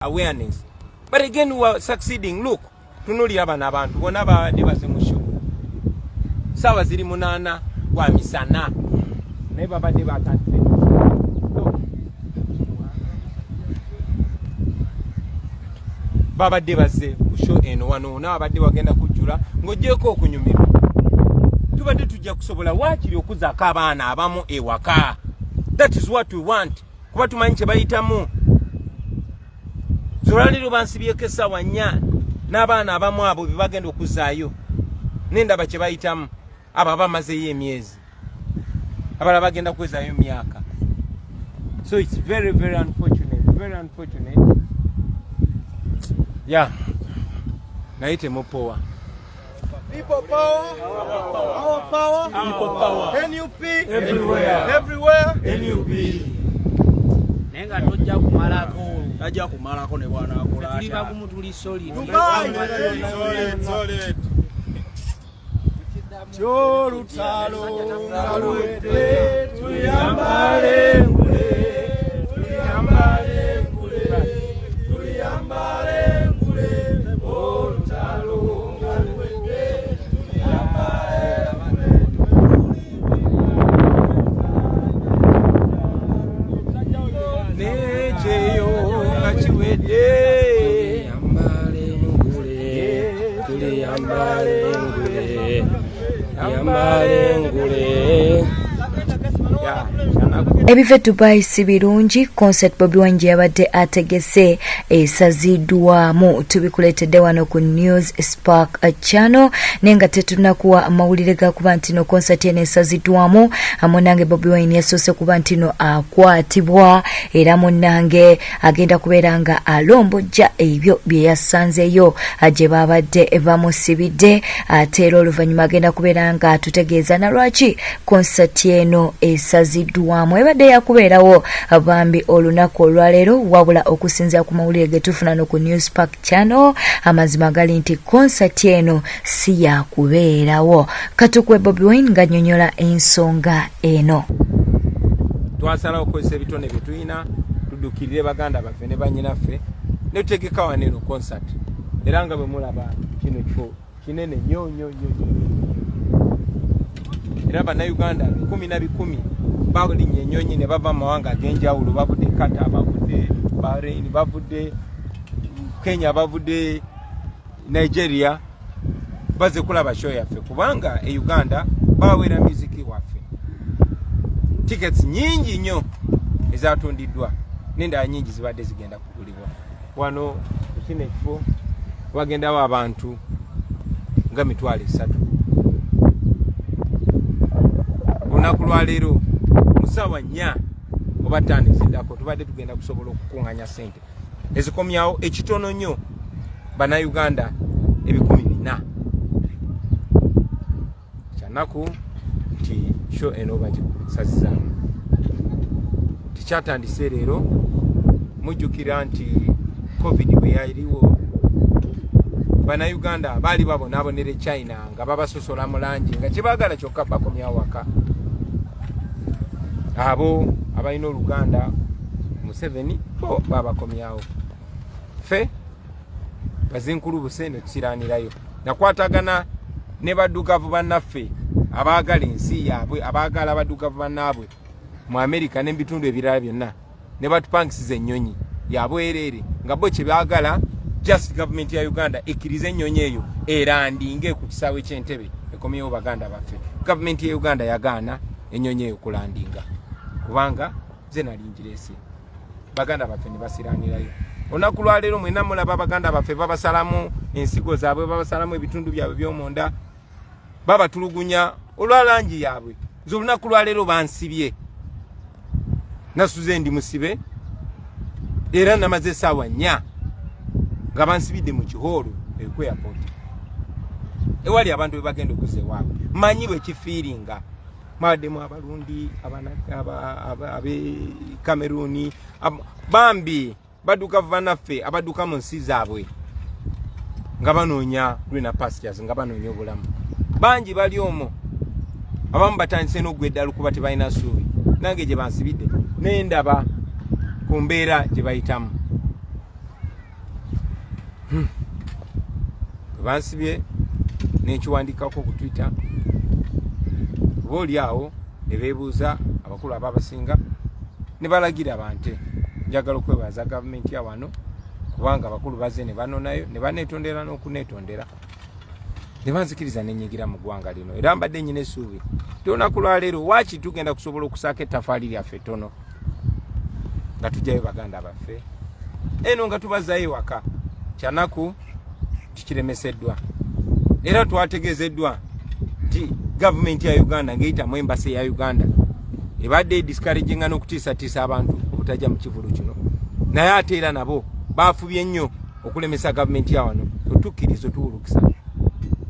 awareness. But again, we are succeeding. Look, tunuli abana abantu bona abadde bazimusho. Sawa ziri munana wa misana. Naye babadde batandise. Babadde baze kusho eno wano n'abadde bagenda kujjula ng'ogyeko okunyumirwa. Tubadde tujja kusobola waakiri okuzaako abaana abamu ewaka. That is what we want. Kuba tumanyi kye bayitamu. Zolani bansibyeko essaawa 4 n'abaana abamu abo bye bagenda okuzaayo. Nendaba kye bayitamu abo bamazeyo emyezi. Abalala bagenda kwezaayo myaka. So it's very, very unfortunate. Very unfortunate. Yeah. Naite mopoa. People power, our power, people power. NUP, everywhere. Everywhere, NUP. Nenga tojja kumalako. Ajja kumalako ne bwana akola. Tuli bagumu tuli solid. Solid. Chorutalo, alwede, tuyambale ngule, tuyambale ngule, tuyambale ngule, chorutalo, alwede, tuyambale ngule. Nejeyo ngachiwede, tuyambale ngule, tuyambale ngule. Ebive Dubai si birungi. Concert Bobiwine yabadde ategese esaziddwamu. Tubikuletedde wano ku News Spark channel nenga tetunakuwa amawulire gakuba nti no concert eno esaziddwamu. Amunange Bobiwine yasoose kuba nti no akwatibwa era munange agenda kubeera nga alombojja ebyo bye yasanzeyo gye babadde bamusibidde ate era oluvannyuma agenda kubeera nga atutegeeza na lwaki concert eno esaziddwamu. Ebadde yakubeerawo Bambi olunaku olwaleero wabula okusinziira ku mawulire ge tufuna no ku News Park channel amazima gali nti concert eno si yakubeerawo. Katukwe Bobiwine ng'annyonnyola ensonga eno. Twasalawo okukozesa ebitone bye tulina tuddukirire baganda baffe ne bannyinaffe ne tutegeka wano eno concert era nga bwe mulaba kino kifo kinene nnyo. Era Banauganda 10 balinnya ennyonyi ne bava mu mawanga ag'enjawulo bavudde Qatar, bavudde Bahrain, bavudde Kenya, bavudde Nigeria baze kulaba show yaffe kubanga e Uganda bawera muziki waffe. Tickets nyingi nnyo ezatundiddwa n'endala nyingi zibadde zigenda kugulibwa. Wano kino ekifo wagendawo abantu nga 3,000. Olunaku lwaleero musaawa 4 oba 5 ziddako tubadde tugenda kusobola okukunganya ssente ezikomyawo ekitono nnyo Banauganda 4,000. Kyanaku nti show eno Bakisazizzamu tikyatandise leero. Mujjukira nti COVID bwe yaliwo Banauganda baali babonaabonera China nga babasosola mu langi nga kyebaagala kyokka bakomyawo waka. Abo abalina Oluganda Museveni bo babakomyawo. Ffe bazinkulu buse ne tusiraanirayo nakwatagana ne baddugavu bannaffe abaagala ensi yaabwe abaagala baddugavu bannaabwe mu Amerika n'ebitundu ebirala byonna ne batupangisiza ennyonyi yabwereere nga bo kye baagala just government ya Uganda ekkiriza ennyonyi eyo erandinge ku kisaawe ky'Entebbe ekomyewo baganda baffe. Government ya Uganda yagaana ennyonyi eyo kulandinga kubanga ze nalingireese baganda baffe ne basiraanirayo. Olunaku lwaleero mwena mulaba baganda baffe babasalamu ensigo zaabwe, babasalamu ebitundu byabwe by'omunda, babatulugunya olwa langi yaabwe. Nze olunaku lwaleero bansibye nasuze ndi musibe era namaze essaawa 4 nga bansibidde mu kihoolo ku airport ewali abantu be bagenda okuza ewaabwe. Manyi bwe kifiiringa mwaddemu Abarundi, abe Cameroon, Bambi badduka bannaffe abadduka mu nsi zaabwe nga banoonya greener pastures nga banoonya obulamu. Bangi bali omwo abamu batandise n'oggwa eddalu kuba tebalina ssuubi. Nange gye bansibidde n'endaba ku mbeera gye bayitamu. bansibye n'ekiwandikako ku Twitter booli awo ne beebuuza abakulu ababasinga ne balagira bante njagala okwebaza gavumenti ya wano kubanga abakulu baze ne banonayo ne baneetondera n'okuneetondera ne banzikiriza n'enyigira mu ggwanga lino era mbadde nnyina essuubi olunaku lwa leero waaki tugenda kusobola okusaaka ettafaali lyaffe ttono nga tujjayo baganda baffe eno nga tubazayo ewaka kyanaku tukiremeseddwa era twategeezeddwa nti gavumenti ya Uganda ng'eyitamu embasi ya Uganda ebadde discouraginga n'okutiisatiisa abantu obutajja mu kivulu kino naye ate era nabo baafubye nnyo okulemesa gavumenti ya wano totukkiriza tuwulukisa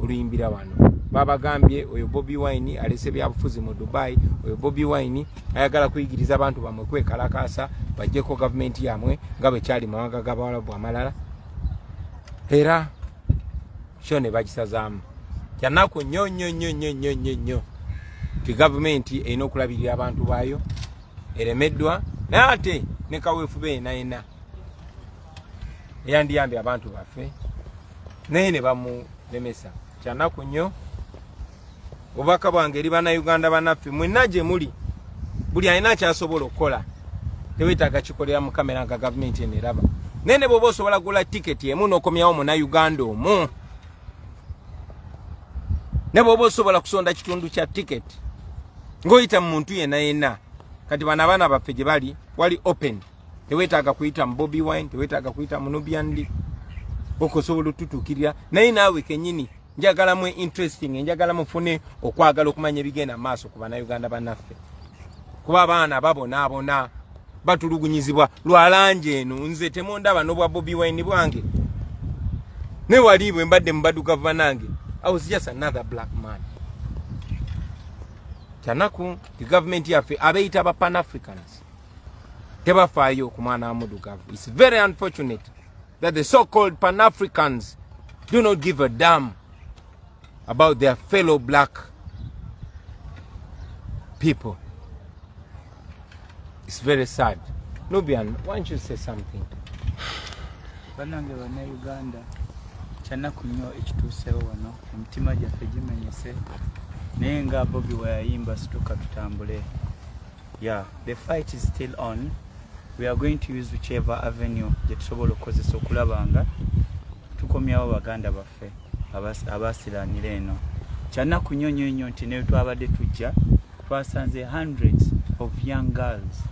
oluyimbira wano babagambye oyo Bobiwine alese byabufuzi mu Dubai oyo Bobiwine ayagala kuyigiriza abantu bamwe kwekalakaasa bajjeko gavumenti yamwe nga bwe kyali mawanga g'Abawarabu amalala era kyo ne bakisazaamu kyanaku nnyo ti gavumenti erina okulabirira abantu baayo eremeddwa naye ate ne kaweefube yenayena eyandiyambye abantu baffe naye ne bamulemesa kyanaku nnyo obubaka bwange eri Banauganda bannaffe mwenna gye muli buli alina kyasobola okukola teweetaaga kikolera mu kamera nga gavumenti eneraba naye ne bw'oba osobola kugula tiketi emu n'okomyawo Munauganda omu ne bw'oba osobola kusonda kitundu kya tiketi ng'oyita mu muntu yenna kati bano abaana baffe gye bali wali open teweetaaga kuyita mu Bobiwine teweetaaga kuyita mu Nubian okusobola otutuukirira naye naawe kennyini njagala mwe interesting njagala mufune okwagala okumanya ebigenda mu maaso ku Banauganda bannaffe kuba abaana babonaabona batulugunyizibwa lwa langi eno nze temundaba n'obwa Bobiwine bwange ne wali bwe mbadde mu badukavu banange I was just another black man kyanaku the government yaffe abeeyita aba Pan-Africans tebafaayo ku mwana wa mudugavu. It's very unfortunate that the so-called Pan-Africans do not give a damn about their fellow black people. It's very sad. Nubian, why don't you say something? Banange Banauganda kyanaku nnyo ekituusewo wano emitima gyaffe gimenyese naye nga Bobi we yayimba situka tutambule. Yeah, the fight is still on. We are going to use whichever avenue gye tusobola okukozesa okulaba nga tukomyawo baganda baffe abasiranira eno. Kyanaku nnyo nti ne twabadde tujja twasanze hundreds of young girls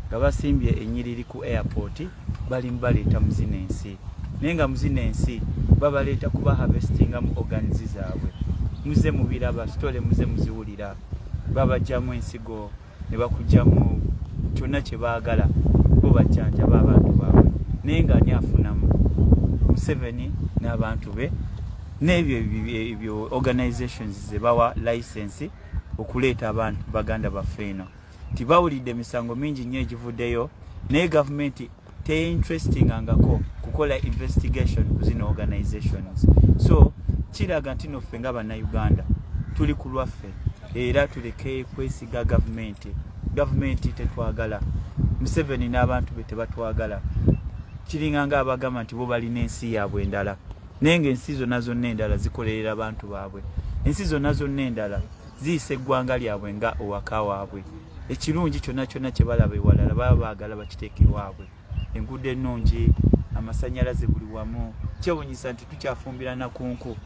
nga basimbye ennyiriri ku airport bali mbaleeta mu zino ensi naye nga mu zino ensi babaleeta kuba harvestinga mu organizi zaabwe muze mubiraba sitole muze muziwulira babajjamu ensigo ne bakujjamu kyonna kye baagala bo bajjanjaba abantu baabwe naye nga ani afunamu Museveni n'abantu be n'ebyo organizations ze bawa license okuleeta abantu baganda baffe eno tibawulidde emisango mingi nnyo egivuddeyo naye gavumenti teinterestingangako kukola investigation ku zino organizations. So kiraga nti noffe nga Banauganda tuli ku lwaffe era tuleke kwesiga gavumenti tetwagala Museveni n'abantu be tebatwagala kiringa nga abagamba nti bo balina ensi yaabwe endala naye ng'ensi zonna zonna endala zikolerera abantu baabwe ensi zonna zonna endala ziyisa eggwanga lyabwe nga owaka waabwe ekirungi kyonna kye balaba ewalala baba baagala bakiteeke waabwe enguudo ennungi amasannyalaze buli wamu kyewunyisa nti tukyafumbira nakunku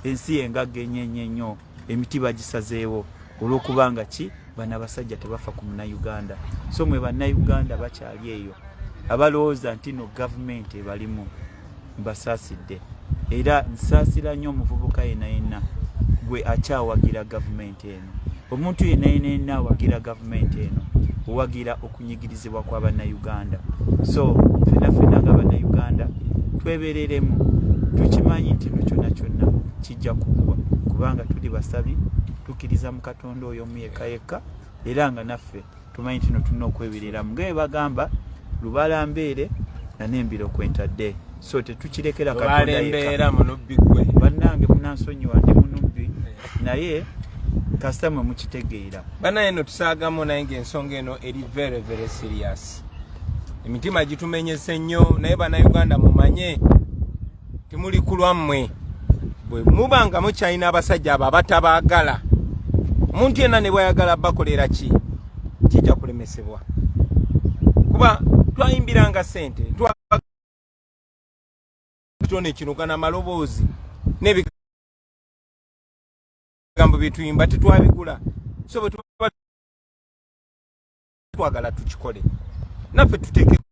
ensi engagga ennyo emiti bagisazeewo olw'okubanga ki bano abasajja tebafa ku Munauganda. So mwe Banauganda bakyali eyo abalowooza nti no gavumenti ebalimu mbasaasidde era nsaasira nnyo omuvubuka yenna gwe akyawagira gavumenti eno omuntu yenna awagira gavumenti eno owagira okunyigirizibwa kwa Banauganda. So fena nga Banauganda twebereremu tukimanyi nti kyonna kijja kuggwa kubanga tuli basabi tukkiriza mu Katonda oyo omu yekka era nga naffe tumanyi nti tulina okwebereramu nga bagamba lubala mbeere na n'embiro kwentadde. So tetukirekera Katonda yekka bannange munansonyiwa ndi munubbi naye kasita mwe mukitegeera bana eno tusaagamu naye ng'ensonga eno eri very very serious emitima gitumenyese nnyo naye Banauganda mumanye temuli kulwammwe bwe mubanga mukyalina abasajja abo abatabaagala omuntu yenna ne bwayagala bakolera ki kijja kulemesebwa kuba twayimbiranga ssente twatone kinugana maloboozi n'ebigambo byetuyimba tetwabigula so bwe twagala tukikole naffe tuteekeko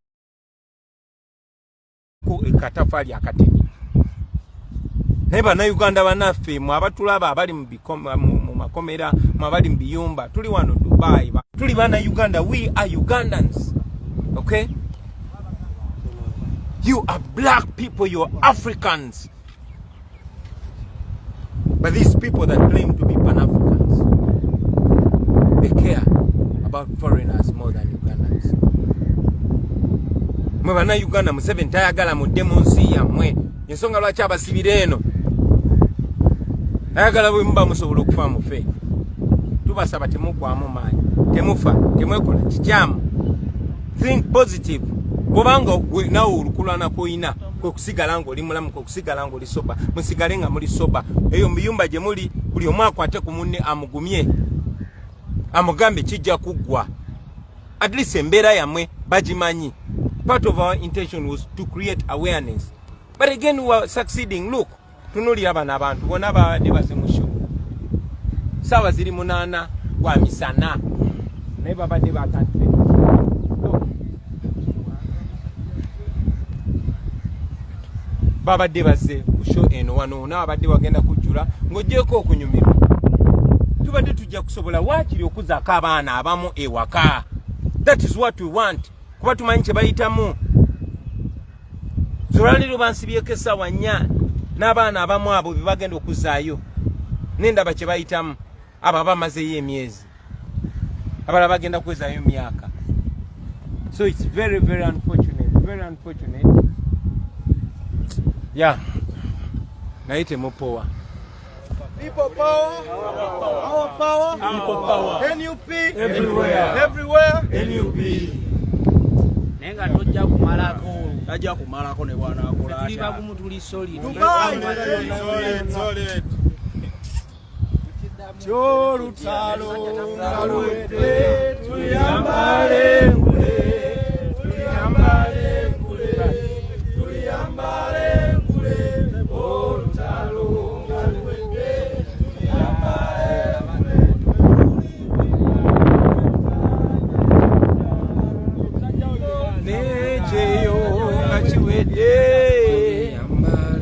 ekatafaali akateni naye bannayuganda bannaffe mwe abatulaba abali mu makomera mwe abali mu biyumba tuli wano Dubai tuli bannayuganda we are Ugandans okay you are black people you are Africans but these people that claim to be Pan-Africans they care about foreigners more than Ugandans mwe bannayuganda Museveni tayagala mudde mu nsi yammwe ensonga lwaki abasibira eno ayagala bwe muba musobola okufa mufe tubasaba temugwamu maanyi temufa temwekola kikyamu think positive kubanga nawe olukulwana koyina kwe kusigala ng'oli mulamu kwe kusigala ng'oli soba musigale nga muli soba eyo muyumba gye muli buli omu akwate ku munne amugumye amugambe kijja kuggwa at least embeera yammwe bagimanyi part of our intention was to create awareness but again we are succeeding look tunulira bano abantu bonna babadde basemusho saawa ziri 8 gwa misana naye babadde bakante babadde bazze ku show eno wano n'abadde bagenda kujjula ng'ogyeko okunyumirwa tubadde tujja kusobola waakiri okuzaako abaana abamu ewaka that is what we want kuba tumanyi kye bayitamu zolwaliro bansibyeko essaawa 4 n'abaana abamu abo bye bagenda okuzaayo nendaba kye bayitamu abo bamazeyo emyezi abalala bagenda kwezaayo myaka so it's very very unfortunate yeah naye temupowa People power, our power, people power. NUP everywhere. NUP. Nenga tojja kumalako. Tajja kumalako ne bwana akola. Tuli bagumu tuli solid. Solid. Chorutalo, ngalwete, tuyambale.